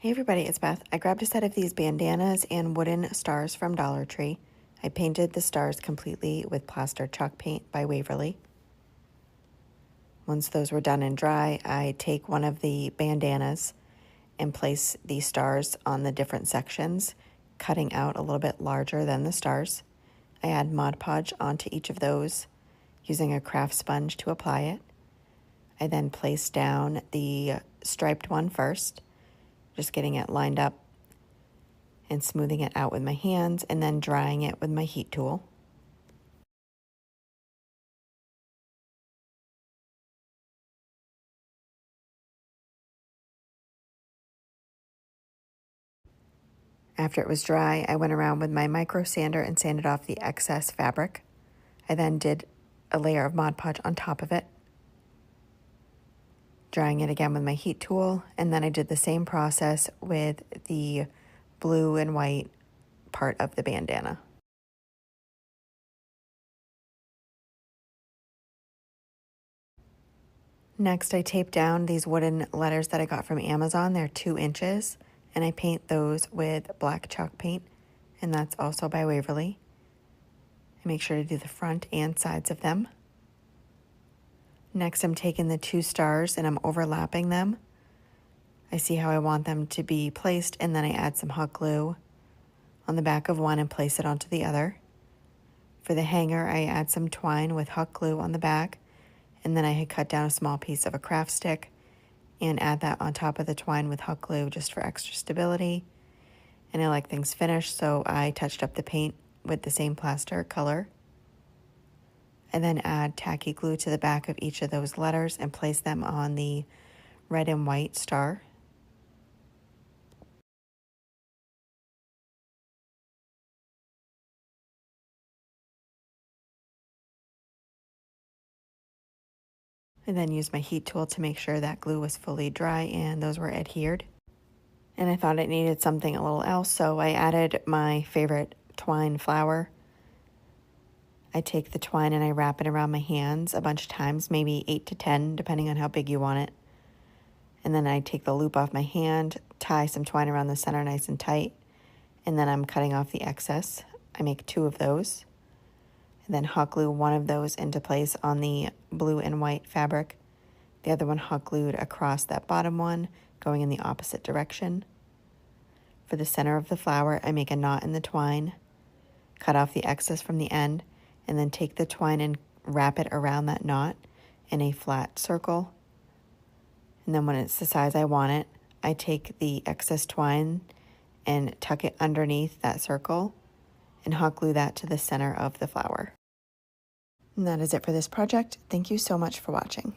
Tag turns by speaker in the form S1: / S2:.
S1: Hey everybody, it's Beth. I grabbed a set of these bandanas and wooden stars from Dollar Tree. I painted the stars completely with Plaster chalk paint by Waverly. Once those were done and dry, I take one of the bandanas and place the stars on the different sections, cutting out a little bit larger than the stars. I add Mod Podge onto each of those using a craft sponge to apply it. I then place down the striped one first, just getting it lined up and smoothing it out with my hands and then drying it with my heat tool. After it was dry, I went around with my micro sander and sanded off the excess fabric. I then did a layer of Mod Podge on top of it, drying it again with my heat tool, and then I did the same process with the blue and white part of the bandana. Next, I tape down these wooden letters that I got from Amazon. They're 2 inches, and I paint those with black chalk paint, and that's also by Waverly. I make sure to do the front and sides of them. Next, I'm taking the 2 stars and I'm overlapping them. I see how I want them to be placed, and then I add some hot glue on the back of one and place it onto the other. For the hanger, I add some twine with hot glue on the back, and then I had cut down a small piece of a craft stick and add that on top of the twine with hot glue just for extra stability. And I like things finished, so I touched up the paint with the same plaster color. I then add tacky glue to the back of each of those letters and place them on the red and white star. I then used my heat tool to make sure that glue was fully dry and those were adhered. And I thought it needed something a little else, so I added my favorite twine flower. I take the twine and I wrap it around my hands a bunch of times, maybe 8 to 10, depending on how big you want it. And then I take the loop off my hand, tie some twine around the center nice and tight, and then I'm cutting off the excess. I make 2 of those, and then hot glue one of those into place on the blue and white fabric. The other one hot glued across that bottom one, going in the opposite direction. For the center of the flower, I make a knot in the twine, cut off the excess from the end, and then take the twine and wrap it around that knot in a flat circle. And then when it's the size I want it, I take the excess twine and tuck it underneath that circle and hot glue that to the center of the flower. And that is it for this project. Thank you so much for watching.